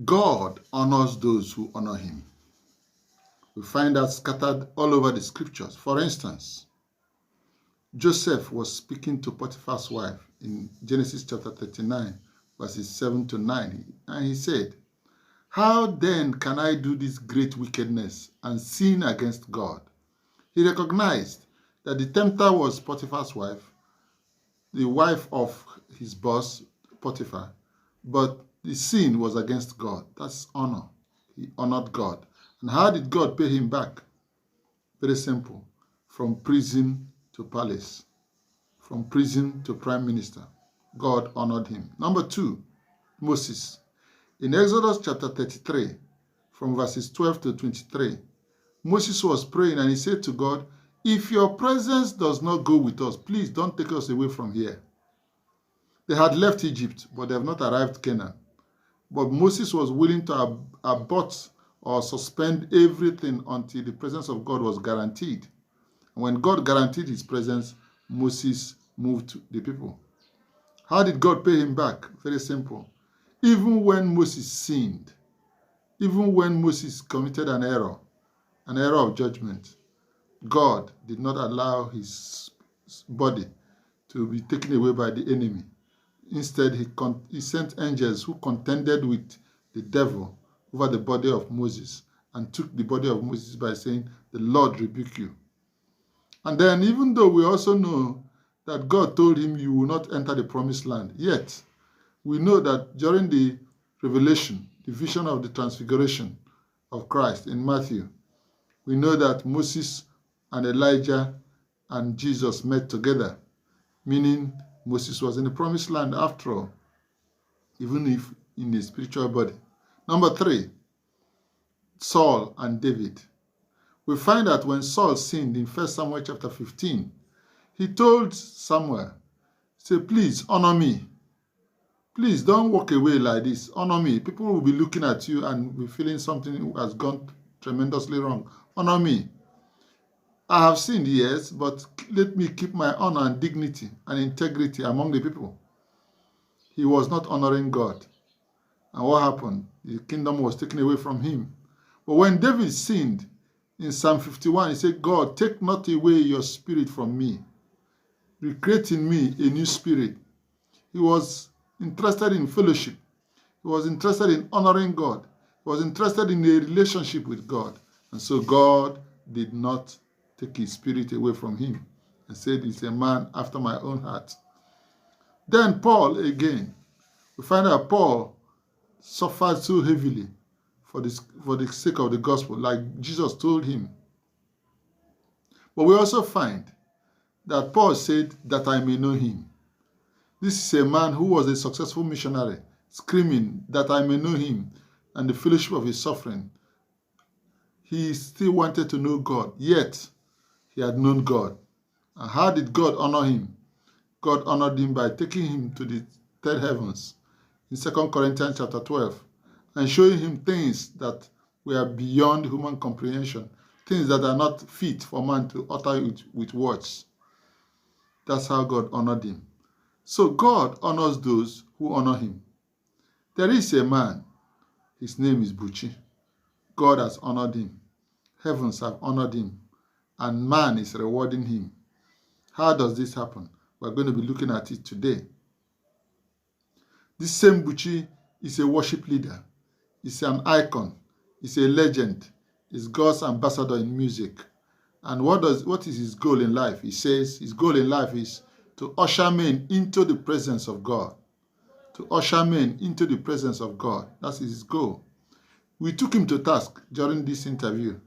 God honors those who honor him. We find that scattered all over the scriptures. For instance, Joseph was speaking to Potiphar's wife in Genesis chapter 39, verses 7 to 9. And he said, "How then can I do this great wickedness and sin against God?" He recognized that the tempter was Potiphar's wife, the wife of his boss, Potiphar, but the sin was against God. That's honor. He honored God. And how did God pay him back? Very simple. From prison to palace. From prison to prime minister. God honored him. Number 2, Moses. In Exodus chapter 33, from verses 12 to 23, Moses was praying and he said to God, "If your presence does not go with us, please don't take us away from here." They had left Egypt, but they have not arrived Canaan. But Moses was willing to abort or suspend everything until the presence of God was guaranteed. And when God guaranteed his presence, Moses moved the people. How did God pay him back? Very simple. Even when Moses sinned, even when Moses committed an error of judgment, God did not allow his body to be taken away by the enemy. Instead, he sent angels who contended with the devil over the body of Moses and took the body of Moses by saying, "The Lord rebuke you." And then, even though we also know that God told him, "You will not enter the promised land," yet we know that during the revelation, the vision of the transfiguration of Christ in Matthew, we know that Moses and Elijah and Jesus met together, meaning Moses was in the promised land after all, even if in a spiritual body. Number 3, Saul and David. We find that when Saul sinned in 1 Samuel chapter 15, he told Samuel, say, "Please honor me. Please don't walk away like this. Honor me. People will be looking at you and be feeling something has gone tremendously wrong. Honor me. I have sinned, yes, but let me keep my honor and dignity and integrity among the people." He was not honoring God. And what happened? The kingdom was taken away from him. But when David sinned, in Psalm 51, he said, "God, take not away your spirit from me. Recreate in me a new spirit." He was interested in fellowship. He was interested in honoring God. He was interested in a relationship with God. And so God did not take his spirit away from him and said, "He's a man after my own heart." Then Paul again. We find out Paul suffered so heavily for the sake of the gospel, like Jesus told him. But we also find that Paul said, "That I may know him." This is a man who was a successful missionary, screaming, "That I may know him," and the fellowship of his suffering. He still wanted to know God, yet he had known God. And how did God honor him? God honored him by taking him to the third heavens in 2 Corinthians chapter 12 and showing him things that were beyond human comprehension, things that are not fit for man to utter with words. That's how God honored him. So God honors those who honor him. There is a man, his name is Buchi. God has honored him. Heavens have honored him. And man is rewarding him. How does this happen? We're going to be looking at it today. This same Buchi is a worship leader. He's an icon. He's a legend. He's God's ambassador in music. And what is his goal in life? He says his goal in life is to usher men into the presence of God. To usher men into the presence of God. That's his goal. We took him to task during this interview.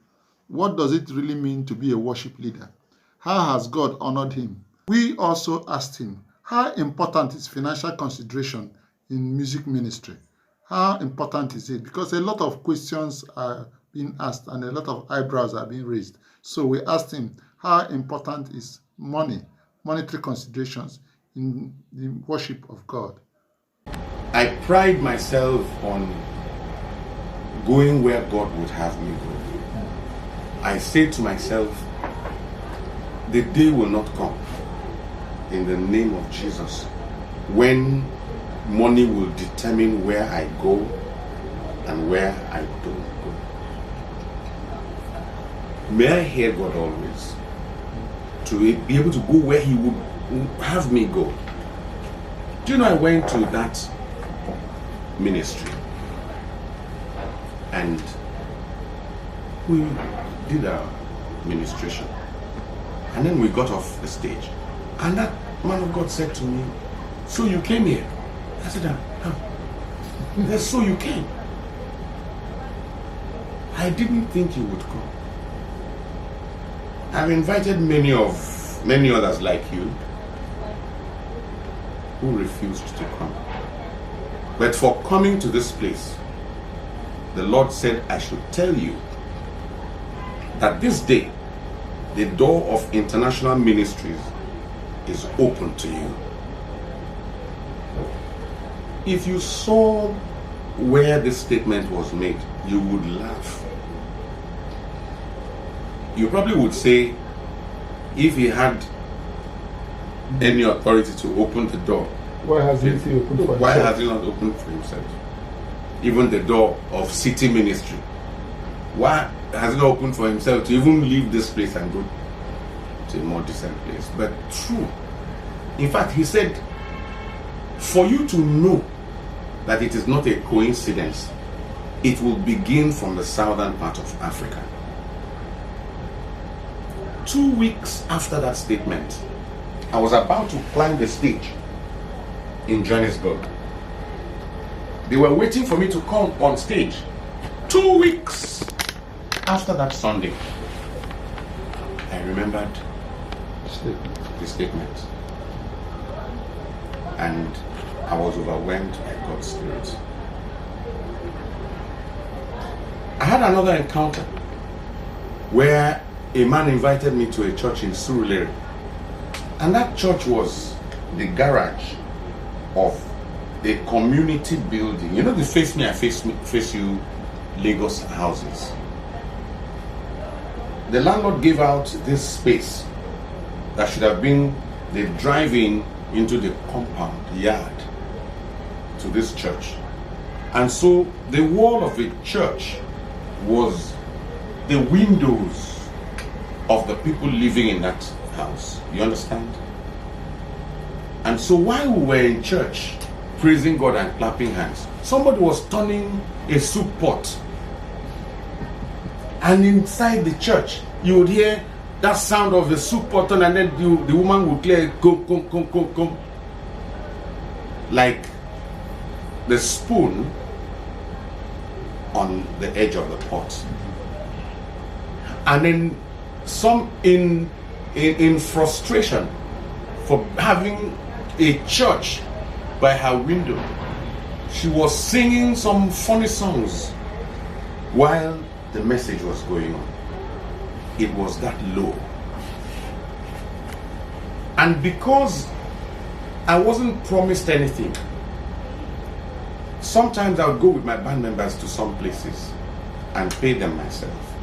What does it really mean to be a worship leader? How has God honored him? We also asked him, how important is financial consideration in music ministry? How important is it? Because a lot of questions are being asked and a lot of eyebrows are being raised. So we asked him, how important is monetary considerations in the worship of God? I pride myself on going where God would have me go. I say to myself, the day will not come in the name of Jesus when money will determine where I go and where I don't go. May I hear God always, to be able to go where He would have me go. Do you know, I went to that ministry and we did our ministration, and then we got off the stage, and that man of God said to me, "So you came here?" I said, "He said, so you came?" I didn't think you would come. I've invited many others like you who refused to come. But for coming to this place, the Lord said I should tell you that this day, the door of international ministries is open to you. If you saw where this statement was made, you would laugh. You probably would say, if he had any authority to open the door, Why hasn't he opened for why himself? has he not opened for himself? Even the door of city ministry, why has he not opened for himself to even leave this place and go to a more decent place? But true. In fact, he said, for you to know that it is not a coincidence, it will begin from the southern part of Africa. 2 weeks after that statement, I was about to climb the stage in Johannesburg. They were waiting for me to come on stage. 2 weeks after that Sunday, I remembered the statement. And I was overwhelmed by God's Spirit. I had another encounter where a man invited me to a church in Surulere. And that church was the garage of a community building. You know the Face Me, I Face You Lagos houses. The landlord gave out this space that should have been the drive-in into the compound yard to this church. And so the wall of the church was the windows of the people living in that house. You understand? And so while we were in church, praising God and clapping hands, somebody was turning a soup pot. And inside the church, you would hear that sound of the soup pot, and then the woman would clear, come, come, come, come, come. Like the spoon on the edge of the pot. And then some in frustration for having a church by her window, she was singing some funny songs while the message was going on. It was that low. And because I wasn't promised anything, sometimes I would go with my band members to some places and pay them myself.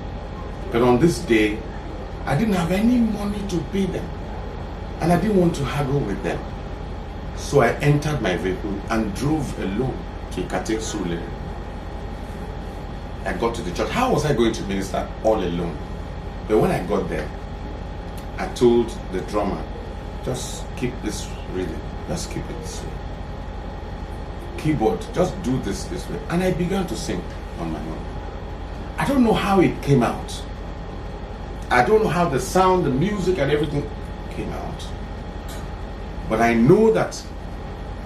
But on this day, I didn't have any money to pay them, and I didn't want to haggle with them. So I entered my vehicle and drove alone to Ikate Surulere. I got to the church. How was I going to minister all alone? But when I got there, I told the drummer, just keep this rhythm, just keep it this way. Keyboard, just do this way. And I began to sing on my own. I don't know how it came out. I don't know how the sound, the music and everything came out. But I know that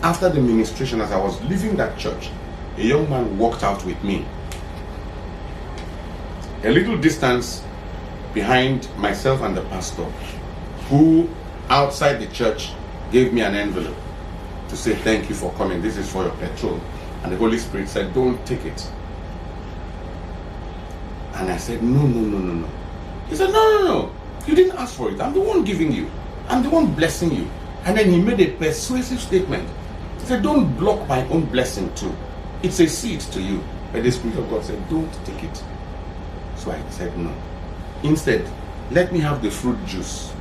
after the ministration, as I was leaving that church, a young man walked out with me. A little distance behind myself and the pastor, who outside the church gave me an envelope to say, thank you for coming, this is for your petrol. And the Holy Spirit said, don't take it. And I said, no. He said, no, you didn't ask for it. I'm the one giving you. I'm the one blessing you. And then he made a persuasive statement. He said, don't block my own blessing too. It's a seed to you. But the Spirit of God said, don't take it. So I said, no. Instead, let me have the fruit juice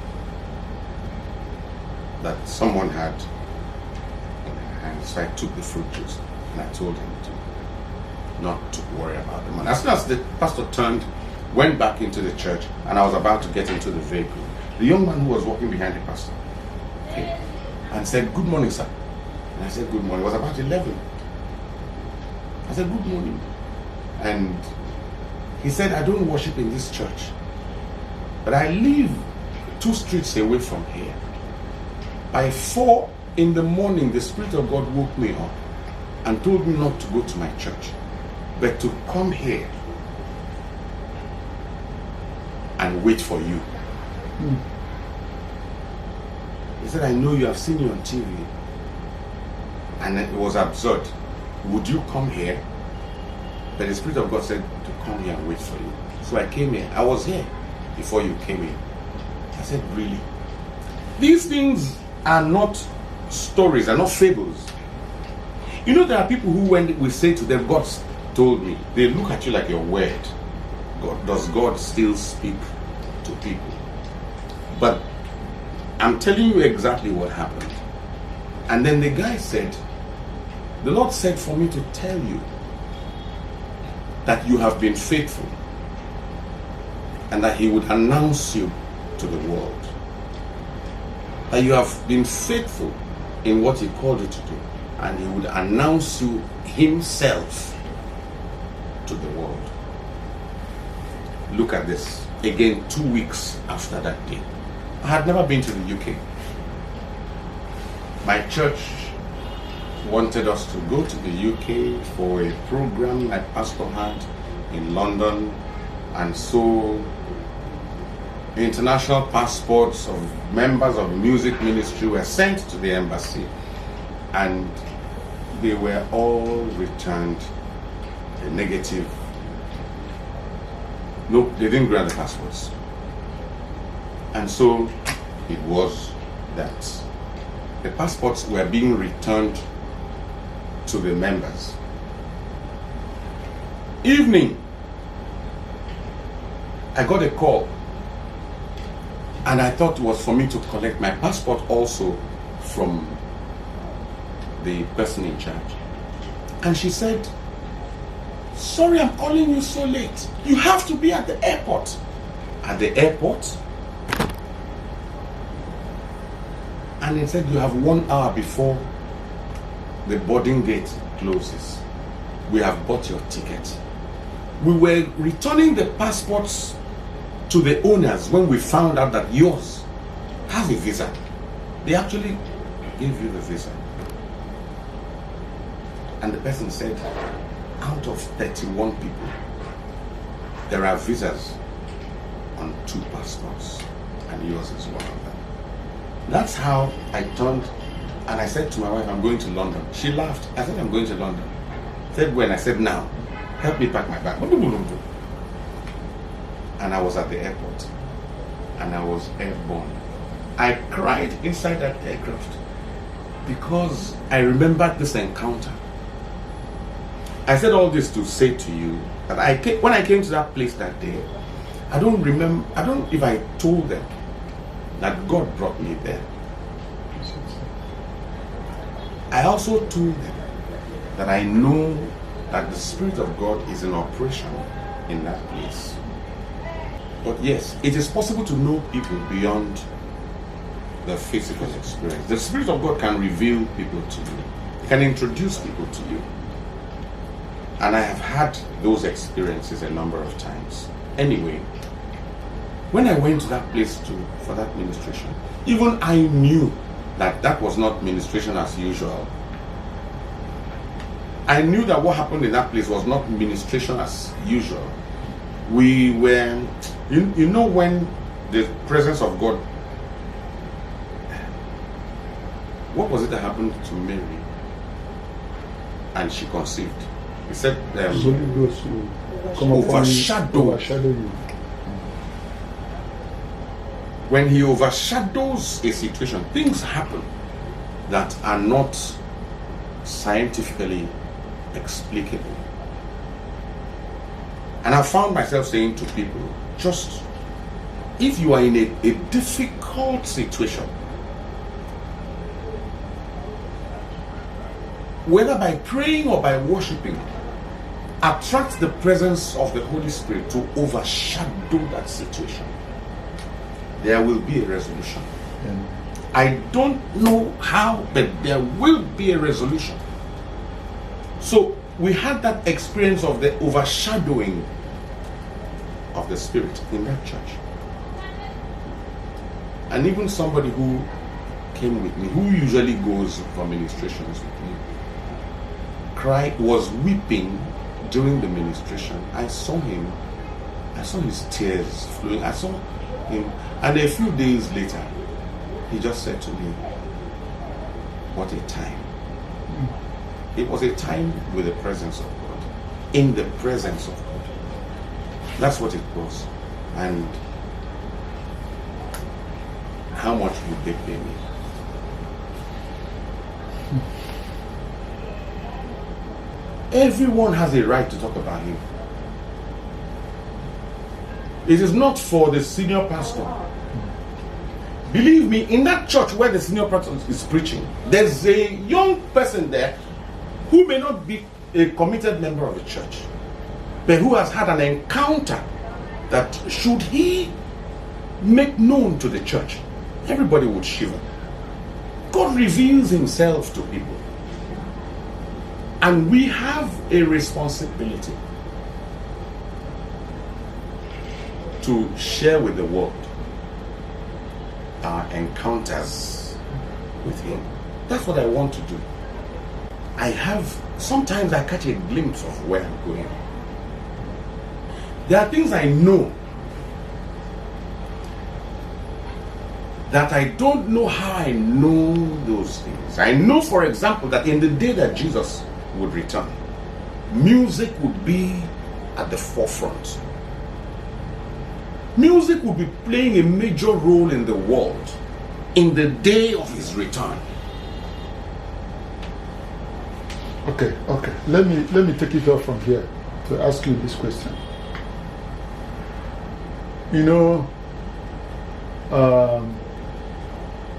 that someone had in her hand. So I took the fruit juice and I told him to not to worry about the money. As soon as the pastor turned, went back into the church, and I was about to get into the vehicle, the young man who was walking behind the pastor came and said, "Good morning, sir." And I said, "Good morning." It was about 11. I said, "Good morning." And he said, "I don't worship in this church, but I live 2 streets away from here. By 4 in the morning, the Spirit of God woke me up and told me not to go to my church, but to come here and wait for you." He said, "I know you have seen you on TV." And it was absurd. "Would you come here?" But the Spirit of God said to come here and wait for you. So I came here. I was here before you came in. I said, "Really?" These things are not stories, are not fables. You know, there are people who, when we say to them, "God told me," they look at you like your word. Does God still speak to people? But I'm telling you exactly what happened. And then the guy said, "The Lord said for me to tell you that you have been faithful and that He would announce you to the world. That you have been faithful in what He called you to do, and He would announce you Himself to the world." Look at this. Again, 2 weeks after that day. I had never been to the UK. My church wanted us to go to the UK for a program my pastor had in London, and so international passports of members of the music ministry were sent to the embassy, and they were all returned a negative. No, they didn't grant the passports. And so it was that the passports were being returned to the members. Evening, I got a call, and I thought it was for me to collect my passport also from the person in charge. And she said, "Sorry, I'm calling you so late. You have to be at the airport." At the airport? And he said, "You have 1 hour before the boarding gate closes. We have bought your ticket." We were returning the passports to the owners when we found out that yours has a visa. They actually gave you the visa. And the person said, out of 31 people, there are visas on 2 passports, and yours is one of them. That's how I turned and I said to my wife, "I'm going to London." She laughed. I said, "I'm going to London." Said when? I said, "Now, help me pack my bag." And I was at the airport, and I was airborne. I cried inside that aircraft because I remembered this encounter. I said all this to say to you that when I came to that place that day, I don't know if I told them that God brought me there. I also told them that I know that the Spirit of God is in operation in that place. But yes, it is possible to know people beyond the physical experience. The Spirit of God can reveal people to you. He can introduce people to you. And I have had those experiences a number of times. Anyway, when I went to that place for that ministration, even I knew that was not ministration as usual. I knew that what happened in that place was not ministration as usual. We were, you know, when the presence of God, what was it that happened to Mary? And she conceived. He said, overshadow you. When He overshadows a situation, things happen that are not scientifically explicable. And I found myself saying to people, just if you are in a difficult situation, whether by praying or by worshiping, attract the presence of the Holy Spirit to overshadow that situation, there will be a resolution. I don't know how, but there will be a resolution. So we had that experience of the overshadowing of the Spirit in that church. And even somebody who came with me, who usually goes for ministrations with me, was weeping during the ministration. I saw his tears flowing. I saw him, and a few days later, he just said to me, "What a time." It was a time with the presence of God, in the presence of God. That's what it was. And how much would they pay me? Everyone has a right to talk about him. It is not for the senior pastor. Believe me, in that church where the senior pastor is preaching, there's a young person there who may not be a committed member of the church, but who has had an encounter that should he make known to the church, everybody would shiver. God reveals himself to people. And we have a responsibility to share with the world our encounters with him. That's what I want to do. Sometimes I catch a glimpse of where I'm going. There are things I know that I don't know how I know those things. I know, for example, that in the day that Jesus would return, music would be at the forefront. Music would be playing a major role in the world in the day of his return. Okay. Let me take it off from here to ask you this question. You know,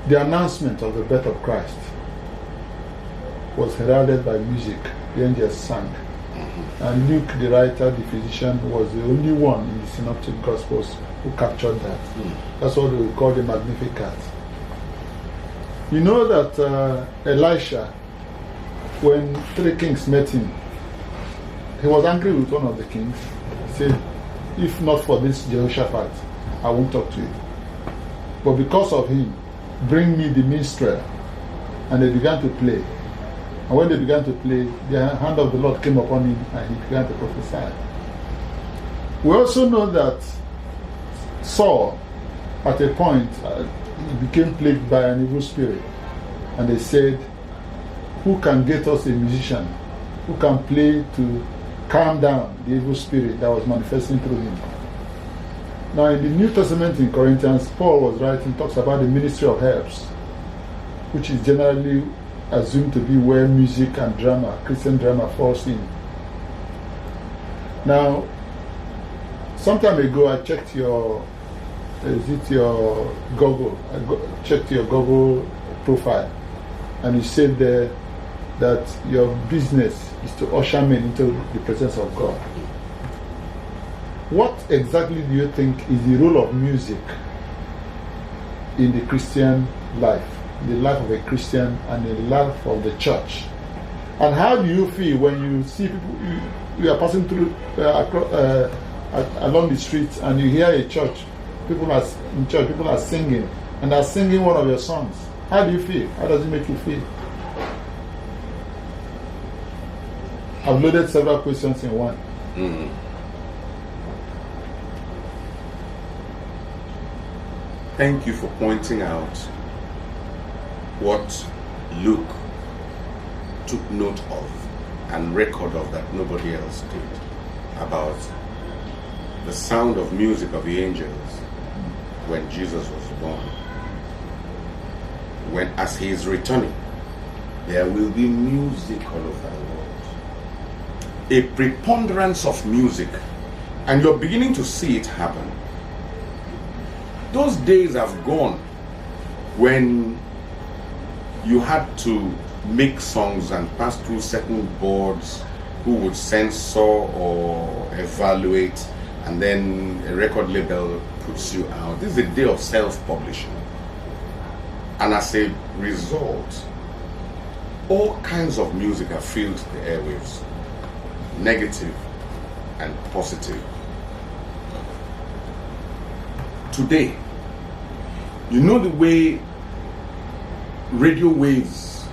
the announcement of the birth of Christ was heralded by music. The angels sang. And Luke, the writer, the physician, was the only one in the Synoptic Gospels who captured that. That's what we call the Magnificat. You know that Elisha, when 3 kings met him, he was angry with one of the kings. He said, "If not for this Jehoshaphat, I won't talk to you. But because of him, bring me the minstrel." And they began to play. And when they began to play, the hand of the Lord came upon him and he began to prophesy. We also know that Saul, at a point, he became plagued by an evil spirit. And they said, "Who can get us a musician who can play to calm down the evil spirit that was manifesting through him?" Now, in the New Testament in Corinthians, Paul was writing, talks about the ministry of herbs, which is generally assumed to be where music and drama, Christian drama, falls in. Now, some time ago, I checked your Google? I checked your Google profile, and you said there that your business is to usher men into the presence of God. What exactly do you think is the role of music in the Christian life, the life of a Christian and the life of the church? And how do you feel when you see people, you are passing through along the streets and you hear a church, people are singing, and are singing one of your songs? How do you feel? How does it make you feel? I've loaded several questions in one. Thank you for pointing out what Luke took note of and record of that nobody else did, about the sound of music of the angels when Jesus was born. When, as he is returning, there will be music all over the world. A preponderance of music, and you're beginning to see it happen. Those days have gone when you had to make songs and pass through certain boards who would censor or evaluate, and then a record label puts you out. This is a day of self-publishing. And as a result, all kinds of music have filled the airwaves, negative and positive. Today, you know the way radio waves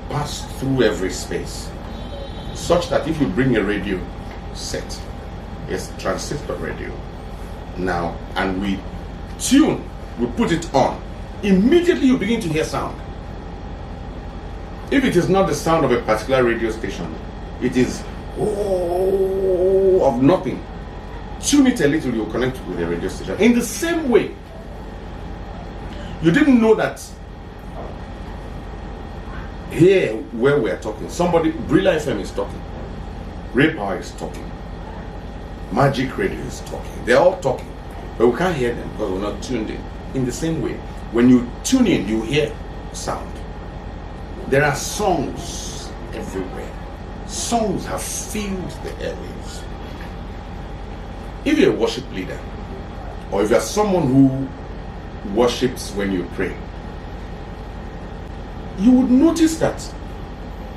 pass through every space, such that if you bring a radio set, it's transistor radio now, and we put it on, immediately you begin to hear sound. If it is not the sound of a particular radio station, it is of nothing. Tune it a little, you'll connect with the radio station. In the same way, you didn't know that here where we're talking, somebody, Brilla FM is talking, Ray Power is talking, Magic Radio is talking. They're all talking, but we can't hear them because we're not tuned in. In the same way, when you tune in, you hear sound. There are songs everywhere. Songs have filled the airwaves. If you're a worship leader, or if you're someone who worships when you pray, you would notice that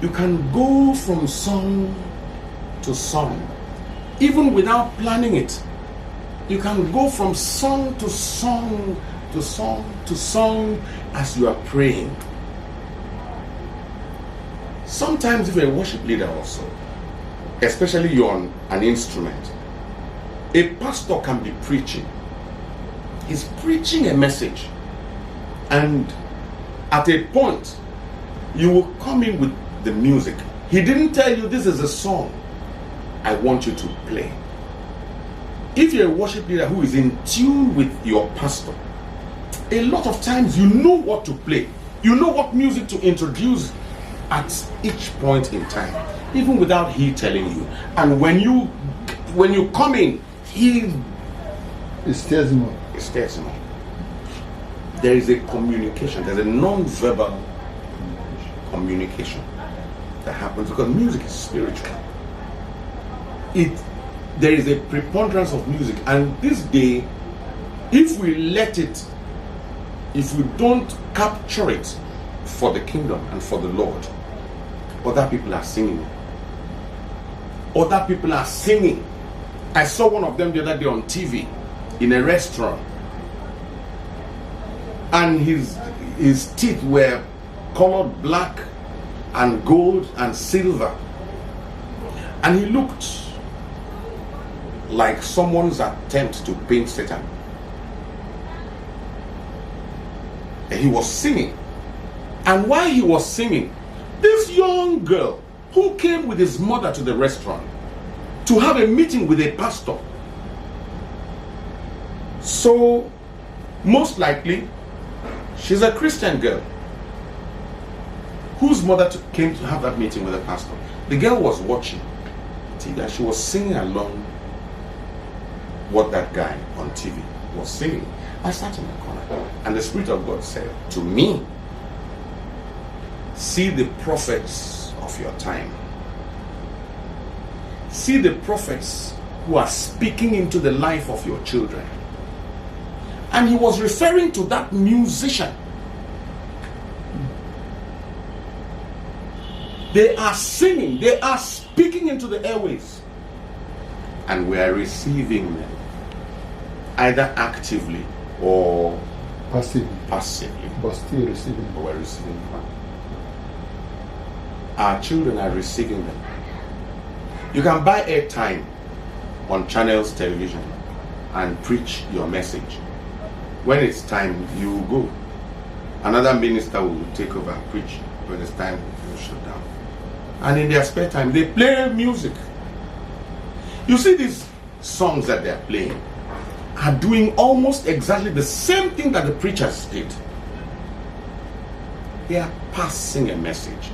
you can go from song to song, even without planning it. You can go from song to song to song to song as you are praying. Sometimes if you're a worship leader also, especially you're on an instrument, a pastor can be preaching. He's preaching a message, and at a point you will come in with the music. He didn't tell you this is a song I want you to play. If you're a worship leader who is in tune with your pastor, a lot of times you know what to play. You know what music to introduce at each point in time, even without he telling you. And when you come in, it stirs him up. It stirs him up. There is a communication. There's a non-verbal communication that happens because music is spiritual. There is a preponderance of music, and this day, if we let it, if we don't capture it for the kingdom and for the Lord, other people are singing. Other people are singing. I saw one of them the other day on TV in a restaurant, and his teeth were colored black and gold and silver, and he looked like someone's attempt to paint Satan. And he was singing, and while he was singing, this young girl who came with his mother to the restaurant to have a meeting with a pastor, so most likely she's a Christian girl whose mother came to have that meeting with a pastor. The girl was watching TV and she was singing along what that guy on TV was singing. I sat in the corner, and the Spirit of God said to me, see the prophets of your time. See the prophets who are speaking into the life of your children. And he was referring to that musician. They are singing, they are speaking into the airways, and we are receiving them, either actively or passively, but still receiving. But we're receiving them. Our children are receiving them. You can buy airtime on Channels Television and preach your message. When it's time, you go. Another minister will take over and preach. When it's time, you shut down. And in their spare time, they play music. You see, these songs that they're playing are doing almost exactly the same thing that the preachers did. They are passing a message.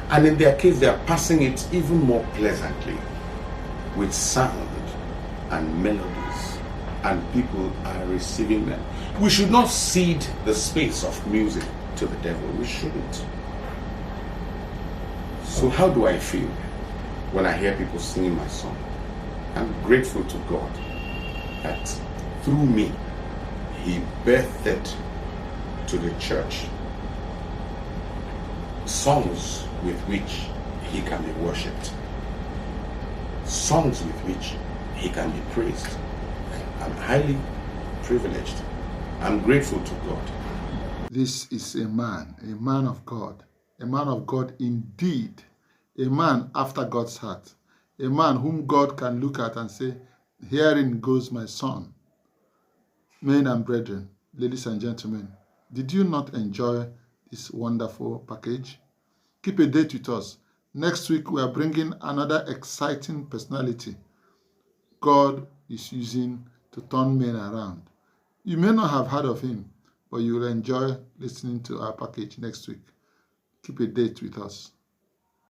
And in their case, they are passing it even more pleasantly with sound and melodies, and people are receiving them. We should not cede the space of music to the devil. We shouldn't. So how do I feel? when I hear people singing my song. I'm grateful to God that through me, He birthed to the church songs with which He can be worshipped, songs with which He can be praised. I'm highly privileged. I'm grateful to God. This is a man of God indeed, a man after God's heart, a man whom God can look at and say, herein goes my son. Men and brethren, ladies and gentlemen, did you not enjoy this wonderful package? Keep a date with us. Next week, we are bringing another exciting personality God is using to turn men around. You may not have heard of him, but you will enjoy listening to our package next week. Keep a date with us.